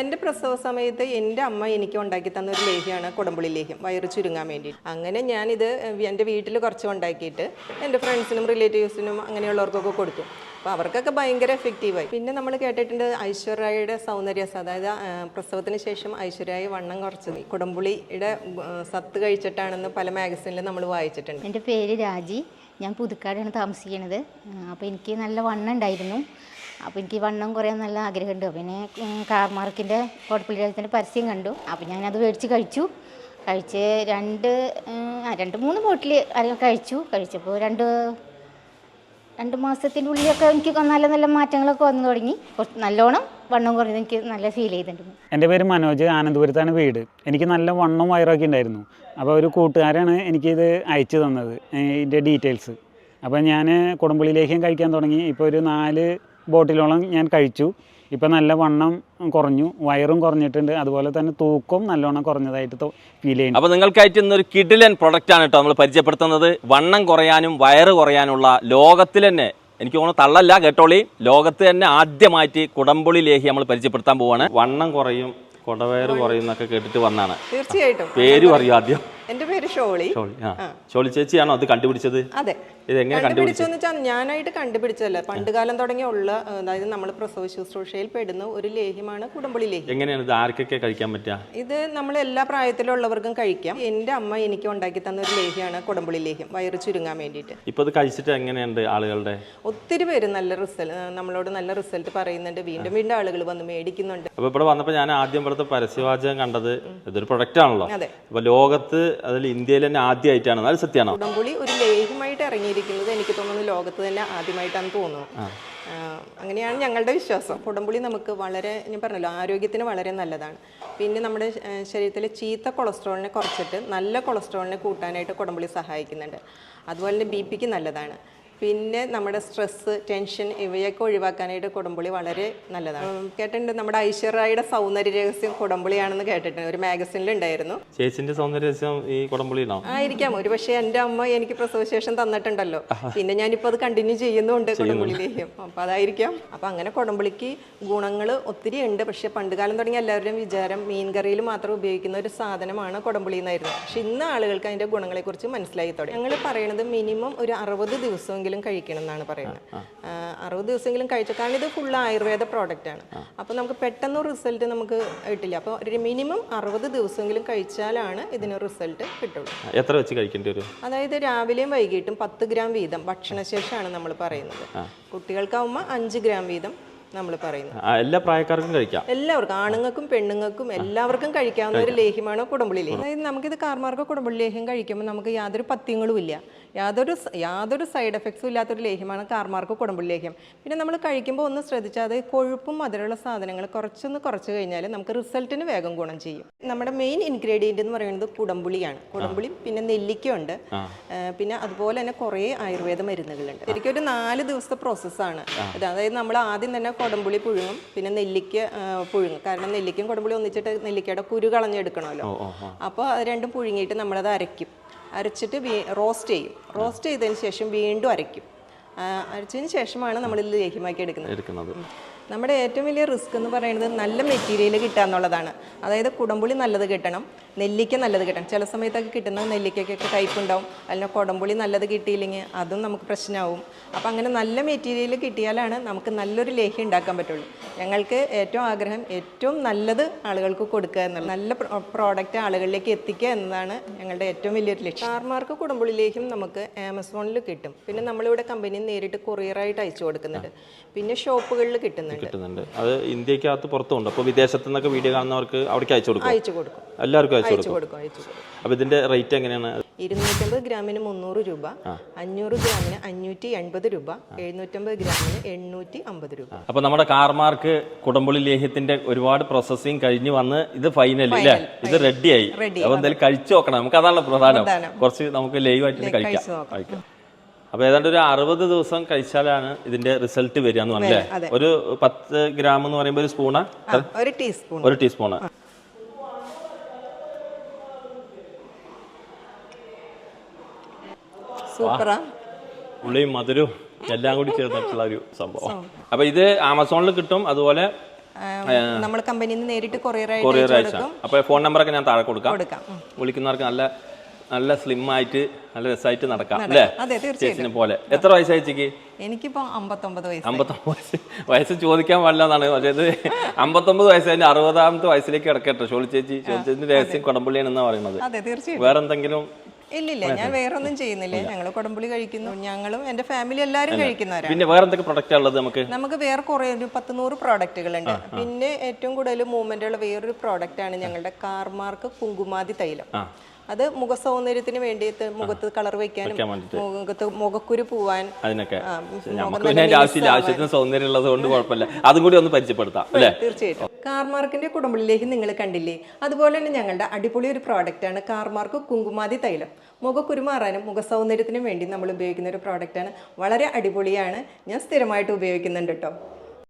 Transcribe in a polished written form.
എൻ്റെ പ്രസവ സമയത്ത് എൻ്റെ അമ്മ എനിക്ക് ഉണ്ടാക്കി തന്ന ഒരു ലേഹ്യമാണ് കുടംപുളി ലേഹ്യം, വയറ് ചുരുങ്ങാൻ വേണ്ടി. അങ്ങനെ ഞാനിത് എൻ്റെ വീട്ടിൽ കുറച്ച് ഉണ്ടാക്കിയിട്ട് എൻ്റെ ഫ്രണ്ട്സിനും റിലേറ്റീവ്സിനും അങ്ങനെയുള്ളവർക്കൊക്കെ കൊടുത്തു. അപ്പോൾ അവർക്കൊക്കെ ഭയങ്കര എഫക്റ്റീവായി. പിന്നെ നമ്മൾ കേട്ടിട്ടുണ്ട് ഐശ്വര്യയുടെ സൗന്ദര്യസ്, അതായത് പ്രസവത്തിന് ശേഷം ഐശ്വര്യായി വണ്ണം കുറച്ചത് കുടംപുളിയുടെ സത്ത് കഴിച്ചിട്ടാണെന്ന് പല മാഗസീനിലും നമ്മൾ വായിച്ചിട്ടുണ്ട്. എൻ്റെ പേര് രാജി, ഞാൻ പുതുക്കാടാണ് താമസിക്കുന്നത്. അപ്പോൾ എനിക്ക് നല്ല വണ്ണം ഉണ്ടായിരുന്നു. അപ്പോൾ എനിക്ക് വണ്ണം കുറയാൻ നല്ല ആഗ്രഹമുണ്ട്. പിന്നെ കാർമാർക്കിൻ്റെ കുടംപുളിയുടെ പരസ്യം കണ്ടു. അപ്പോൾ ഞാനത് മേടിച്ച് കഴിച്ചു. കഴിച്ച് രണ്ട് മൂന്ന് ബോട്ടിൽ കഴിച്ചപ്പോൾ രണ്ട് മാസത്തിൻ്റെ ഉള്ളിലൊക്കെ എനിക്ക് നല്ല നല്ല മാറ്റങ്ങളൊക്കെ വന്നു തുടങ്ങി. നല്ലോണം വണ്ണം കുറഞ്ഞത് എനിക്ക് നല്ല ഫീൽ ചെയ്തിട്ടുണ്ട്. എൻ്റെ പേര് മനോജ്, ആനന്ദപുരത്താണ് വീട്. എനിക്ക് നല്ല വണ്ണം വയറൊക്കെ ഉണ്ടായിരുന്നു. അപ്പോൾ ഒരു കൂട്ടുകാരാണ് എനിക്കിത് അയച്ചു തന്നത്, ഇതിൻ്റെ ഡീറ്റെയിൽസ്. അപ്പോൾ ഞാൻ കുടംപുളി ലേഹ്യം കഴിക്കാൻ തുടങ്ങി. ഇപ്പോൾ ഒരു 4 ബോട്ടിലോളം ഞാൻ കഴിച്ചു. ഇപ്പം നല്ല വണ്ണം കുറഞ്ഞു, വയറും കുറഞ്ഞിട്ടുണ്ട്, അതുപോലെ തന്നെ തൂക്കം നല്ലോണം കുറഞ്ഞതായിട്ട് ഫീൽ ചെയ്യുന്നു. അപ്പോൾ നിങ്ങൾക്കായിട്ട് ഇന്നൊരു കിഡിലൻ പ്രൊഡക്റ്റാണ് കേട്ടോ നമ്മൾ പരിചയപ്പെടുത്തുന്നത്. വണ്ണം കുറയാനും വയറ് കുറയാനുള്ള ലോകത്തിൽ തന്നെ, എനിക്ക് തോന്നുന്നു തള്ളല്ല കേട്ടോളി, ലോകത്ത് തന്നെ ആദ്യമായിട്ട് കുടംപുളി ലേഹ്യം നമ്മൾ പരിചയപ്പെടുത്താൻ പോവാണ്. വണ്ണം കുറയും, കുടവയറ് കുറയും എന്നൊക്കെ കേട്ടിട്ട് വന്നാണ്. തീർച്ചയായിട്ടും. പേര് പറയൂ ആദ്യം. എൻ്റെ പേര് ഷോളി. ഷോളി ചേച്ചിയാണോ അത് കണ്ടുപിടിച്ചത്? അതെ. ഇതെങ്ങനെ കണ്ടുപിടിച്ചെന്ന് വെച്ചാൽ ഞാനായിട്ട് കണ്ടുപിടിച്ചതല്ല, പണ്ടുകാലം തുടങ്ങിയുള്ള, അതായത് നമ്മൾ പ്രസവ ശുശ്രൂഷയിൽ പെടുന്ന ഒരു ലേഹ്യമാണ് കുടംപുളി ലേഹ്യം. എങ്ങനെയാണ് ഇത് ആർക്കൊക്കെ കഴിക്കാൻ പറ്റുക? ഇത് നമ്മൾ എല്ലാ പ്രായത്തിലുള്ളവർക്കും കഴിക്കാം. എൻ്റെ അമ്മ എനിക്ക് ഉണ്ടാക്കി തന്ന ഒരു ലേഹ്യമാണ് കുടംപുളി ലേഹ്യം, വയറ് ചുരുങ്ങാൻ വേണ്ടിയിട്ട്. ഇപ്പോൾ ഇത് കഴിച്ചിട്ട് എങ്ങനെയുണ്ട് ആളുകളുടെ? ഒത്തിരി പേര് നമ്മളോട് നല്ല റിസൾട്ട് പറയുന്നുണ്ട്. വീണ്ടും വീണ്ടും ആളുകൾ വന്ന് മേടിക്കുന്നുണ്ട്. അപ്പോൾ ഇവിടെ വന്നപ്പോൾ ഞാൻ ആദ്യം ഇവിടുത്തെ പരസ്യവാചകം കണ്ടത് ഇതൊരു പ്രൊഡക്റ്റ് ആണല്ലോ. അതെ. അപ്പോൾ ലോകത്ത്, അതിൽ ഇന്ത്യയിൽ തന്നെ ആദ്യമായിട്ടാണ്, അത് സത്യമാണോ? കുടംപുളി ഒരു ലേഹ്യമായിട്ട് ഇറങ്ങിയിരിക്കുന്നത് എനിക്ക് തോന്നുന്നു ലോകത്ത് തന്നെ ആദ്യമായിട്ടാണ് തോന്നുന്നു. അങ്ങനെയാണ് ഞങ്ങളുടെ വിശ്വാസം. കുടംപുളി നമുക്ക് വളരെ, ഞാൻ പറഞ്ഞല്ലോ, ആരോഗ്യത്തിന് വളരെ നല്ലതാണ്. പിന്നെ നമ്മുടെ ശരീരത്തിലെ ചീത്ത കൊളസ്ട്രോളിനെ കുറച്ചിട്ട് നല്ല കൊളസ്ട്രോളിനെ കൂട്ടാനായിട്ട് കുടംപുളി സഹായിക്കുന്നുണ്ട്. അതുപോലെ തന്നെ BP ക്ക് നല്ലതാണ്. പിന്നെ നമ്മുടെ സ്ട്രെസ്സ്, ടെൻഷൻ ഇവയൊക്കെ ഒഴിവാക്കാനായിട്ട് കുടംപുളി വളരെ നല്ലതാണ്. കേട്ടിട്ടുണ്ട്, നമ്മുടെ ഐശ്വര്യയുടെ സൗന്ദര്യ രഹസ്യം കുടംപുളിയാണെന്ന് കേട്ടിട്ടുണ്ട്, ഒരു മാഗസിനിൽ ഉണ്ടായിരുന്നു. ചേച്ചിന്റെ സൗന്ദര്യ രഹസ്യം ഈ കുടംപുളിയാണോ? ആയിരിക്കാം, ഒരു പക്ഷേ എൻ്റെ അമ്മ എനിക്ക് പ്രസവശേഷം തന്നിട്ടുണ്ടല്ലോ, പിന്നെ ഞാനിപ്പോൾ അത് കണ്ടിന്യൂ ചെയ്യുന്നുണ്ട് കുടംപുളി ലേഹ്യം. അപ്പോൾ അതായിരിക്കാം. അപ്പോൾ അങ്ങനെ കുടംപുളിക്ക് ഗുണങ്ങൾ ഒത്തിരി ഉണ്ട്. പക്ഷേ പണ്ടുകാലം തുടങ്ങി എല്ലാവരുടെയും വിചാരം മീൻകറിയിൽ മാത്രം ഉപയോഗിക്കുന്ന ഒരു സാധനമാണ് കുടംപുളി എന്നായിരുന്നു. പക്ഷെ ഇന്ന് ആളുകൾക്ക് അതിൻ്റെ ഗുണങ്ങളെക്കുറിച്ച് മനസ്സിലായി തുടങ്ങി. ഞങ്ങൾ പറയുന്നത് മിനിമം ഒരു 60 ദിവസമെങ്കിലും കഴിക്കണം എന്നാണ് പറയുന്നത്. 60 ദിവസമെങ്കിലും കഴിച്ചു, കാരണം ഇത് ഫുൾ ആയുർവേദ പ്രോഡക്റ്റ് ആണ്. അപ്പോൾ നമുക്ക് പെട്ടെന്ന് റിസൾട്ട് നമുക്ക് കിട്ടില്ല. അപ്പോൾ ഒരു മിനിമം 60 ദിവസമെങ്കിലും കഴിച്ചാലാണ് ഇതിന് റിസൾട്ട് കിട്ടുള്ളൂ. എത്ര വെച്ച് കഴിക്കേണ്ടി വരും? അതായത് രാവിലെയും വൈകിട്ടും 10 ഗ്രാം വീതം ഭക്ഷണശേഷമാണ് നമ്മൾ പറയുന്നത്. കുട്ടികൾക്കാവുമ്പോൾ 5 ഗ്രാം വീതം നമ്മൾ പറയുന്നത്. എല്ലാ പ്രായക്കാർക്കും കഴിക്കാം, എല്ലാവർക്കും, ആണുങ്ങൾക്കും പെണ്ണുങ്ങൾക്കും എല്ലാവർക്കും കഴിക്കാവുന്ന ഒരു ലേഹ്യമാണ് കുടംപുളി ലേഹ്യം. അതായത് നമുക്കിത് കാർമാർക്ക് കുടംപുളി ലേഹ്യം കഴിക്കുമ്പോൾ നമുക്ക് യാതൊരു പഥ്യങ്ങളും ഇല്ല, യാതൊരു സൈഡ് എഫക്ട്സും ഇല്ലാത്തൊരു ലേഹ്യമാണ് കാർമാർക്ക് കുടംപുളി ലേഹ്യം. പിന്നെ നമ്മൾ കഴിക്കുമ്പോൾ ഒന്ന് ശ്രദ്ധിച്ചാൽ അത് കൊഴുപ്പും മധുരമുള്ള സാധനങ്ങൾ കുറച്ച് കഴിഞ്ഞാൽ നമുക്ക് റിസൾട്ടിന് വേഗം ഗുണം ചെയ്യും. നമ്മുടെ മെയിൻ ഇൻഗ്രീഡിയൻ്റ് എന്ന് പറയുന്നത് കുടംപുളിയാണ്. കുടംപുളി, പിന്നെ നെല്ലിക്കയുണ്ട്, പിന്നെ അതുപോലെ തന്നെ കുറേ ആയുർവേദ മരുന്നുകളുണ്ട്. ശരിക്കും ഒരു 4 ദിവസത്തെ പ്രോസസ്സാണ് ഇത്. അതായത് നമ്മൾ ആദ്യം തന്നെ കുടംപുളി പുഴുങ്ങും, പിന്നെ നെല്ലിക്ക പുഴുങ്ങും. കാരണം നെല്ലിക്കയും കുടംപുളി ഒന്നിച്ചിട്ട് നെല്ലിക്കയുടെ കുരു കളഞ്ഞെടുക്കണമല്ലോ. അപ്പോൾ അത് രണ്ടും പുഴുങ്ങിയിട്ട് നമ്മളത് അരച്ചിട്ട് റോസ്റ്റ് ചെയ്തതിന് ശേഷം വീണ്ടും അരച്ചതിന് ശേഷമാണ് നമ്മളിത് ലേഹ്യമാക്കി എടുക്കുന്നത്. നമ്മുടെ ഏറ്റവും വലിയ റിസ്ക് എന്ന് പറയുന്നത് നല്ല മെറ്റീരിയൽ കിട്ടുക എന്നുള്ളതാണ്. അതായത് കുടംപുളി നല്ലത് കിട്ടണം, നെല്ലിക്ക നല്ലത് കിട്ടണം. ചില സമയത്തൊക്കെ കിട്ടുന്ന നെല്ലിക്കയ്ക്കൊക്കെ കയ്പുണ്ടാവും, അല്ലെങ്കിൽ കുടംപുളി നല്ലത് കിട്ടിയില്ലെങ്കിൽ അതും നമുക്ക് പ്രശ്നമാവും. അപ്പോൾ അങ്ങനെ നല്ല മെറ്റീരിയൽ കിട്ടിയാലാണ് നമുക്ക് നല്ലൊരു ലേഹ്യം ഉണ്ടാക്കാൻ പറ്റുള്ളൂ. ഞങ്ങൾക്ക് ഏറ്റവും ആഗ്രഹം ഏറ്റവും നല്ലത് ആളുകൾക്ക് കൊടുക്കുക എന്നുള്ളത്, നല്ല പ്രോഡക്റ്റ് ആളുകളിലേക്ക് എത്തിക്കുക എന്നതാണ് ഞങ്ങളുടെ ഏറ്റവും വലിയൊരു ലക്ഷ്യം. കാർമാർക്ക് കുടംപുളി ലേഹ്യം നമുക്ക് ആമസോണിൽ കിട്ടും. പിന്നെ നമ്മളിവിടെ കമ്പനിയിൽ നേരിട്ട് കൊറിയറായിട്ട് അയച്ചു കൊടുക്കുന്നുണ്ട്. പിന്നെ ഷോപ്പുകളിൽ കിട്ടുന്നുണ്ട്. അത് ഇന്ത്യക്കകത്ത് പുറത്തുണ്ട്. അപ്പോൾ വിദേശത്തു നിന്നൊക്കെ വീഡിയോ കാണുന്നവർക്ക് അവിടേക്ക് അയച്ചു കൊടുക്കും. എല്ലാവർക്കും അയച്ചു കൊടുക്കും. അപ്പോൾ ഇതിന്റെ റേറ്റ് എങ്ങനെയാണ്? 250 ഗ്രാമിന് 300 രൂപ, 500 ഗ്രാമിന് 580 രൂപ, 750 ഗ്രാമിന് 850 രൂപ. അപ്പോൾ നമ്മുടെ കാർമാർക്ക് കുടംപുളി ലേഹ്യത്തിന്റെ ഒരുപാട് പ്രോസസ്സിംഗ് കഴിഞ്ഞ് വന്ന് ഇത് ഫൈനൽ അല്ലേ, ഇത് റെഡിയായി. അപ്പോൾ എന്തായാലും കഴിച്ചു നോക്കണം, നമുക്ക് അതാണ് പ്രധാനം. കുറച്ച് നമുക്ക് ലൈവായിട്ട് കഴിക്കാം. അപ്പോൾ ഏതാണ്ട് ഒരു 60 ദിവസം കഴിച്ചാലാണ് ഇതിന്റെ റിസൾട്ട് വരിക എന്ന് പറഞ്ഞല്ലേ. ഒരു 10 ഗ്രാം എന്ന് പറയുമ്പോൾ ഒരു സ്പൂണ്, ഒരു ടീസ്പൂണ്. ഉള്ളിയും മധുരവും എല്ലാം കൂടി ചേർന്നിട്ടുള്ള ഒരു സംഭവം. അപ്പോൾ ഇത് ആമസോണിൽ കിട്ടും, അതുപോലെ നമ്മൾ കമ്പനിയിൽ നിന്ന് നേരിട്ട് കൊറിയർ കൊറിയർ അയച്ചാൽ. അപ്പോൾ ഫോൺ നമ്പറൊക്കെ ഞാൻ താഴെ കൊടുക്കാം. കൊടുക്കാം. വിളിക്കുന്നവർക്ക് നല്ല സ്ലിം ആയിട്ട് നല്ല രസമായിട്ട് നടക്കാം അല്ലേ? അതെ, തീർച്ചയായും. ചേച്ചിനെ പോലെ. എത്ര വയസ്സായി ചേച്ചിക്ക്? എനിക്കിപ്പോ 59 വയസ്സ്. 59 വയസ്സ് ചോദിക്കാൻ പാടില്ലെന്നാണ്. പക്ഷേ ഇത് 59 വയസ്സ് കഴിഞ്ഞ് 60ാമത്തെ വയസ്സിലേക്ക് കിടക്കട്ടെ. ഷോളി ചേച്ചിന്റെ രഹസ്യം കുടംപുളിയാണെന്നാ പറയുന്നത്. അതെ, തീർച്ചയായും. വേറെ എന്തെങ്കിലും? ഇല്ലില്ല, ഞാൻ വേറെ ഒന്നും ചെയ്യുന്നില്ല. ഞങ്ങൾ കുടംപുളി കഴിക്കുന്നു. ഞങ്ങളും എന്റെ ഫാമിലി എല്ലാവരും കഴിക്കുന്നവരാണ്. പിന്നെ വേറെ എന്തൊക്കെ പ്രൊഡക്റ്റ് ഉള്ളത് നമുക്ക് വേറെ കുറെ ഒരു 100 പ്രോഡക്റ്റുകളുണ്ട്. പിന്നെ ഏറ്റവും കൂടുതൽ മൂവ്മെന്റ് ഉള്ള വേറൊരു പ്രോഡക്റ്റ് ആണ് ഞങ്ങളുടെ കാർമാർക്ക് കുങ്കുമാതി തൈലം. അത് മുഖ സൗന്ദര്യത്തിന് വേണ്ടിയിട്ട് മുഖത്ത് കളർ വെക്കാനും മുഖത്ത് മുഖക്കുരു പോവാൻ അതിനൊക്കെ നമുക്ക് പിന്നെ ആവശ്യമില്ല. ആവശ്യത്തിന് സൗന്ദര്യം ഉള്ളത് കൊണ്ട് കുഴപ്പമില്ല. അതും കൂടി ഒന്ന് പരിചയപ്പെടുത്താം അല്ലേ? തീർച്ചയായിട്ടും. കാർമാർക്കിന്റെ കുടംപുളിയിലേക്ക് നിങ്ങൾ കണ്ടില്ലേ, അതുപോലെ തന്നെ ഞങ്ങളുടെ അടിപൊളി ഒരു പ്രോഡക്റ്റ് ആണ് കാർമാർക്ക് കുങ്കുമാതി തൈലം. മുഖക്കുരു മാറാനും മുഖ സൗന്ദര്യത്തിനും വേണ്ടി നമ്മൾ ഉപയോഗിക്കുന്ന ഒരു പ്രോഡക്റ്റ് ആണ്. വളരെ അടിപൊളിയാണ്. ഞാൻ സ്ഥിരമായിട്ട് ഉപയോഗിക്കുന്നുണ്ട് കേട്ടോ.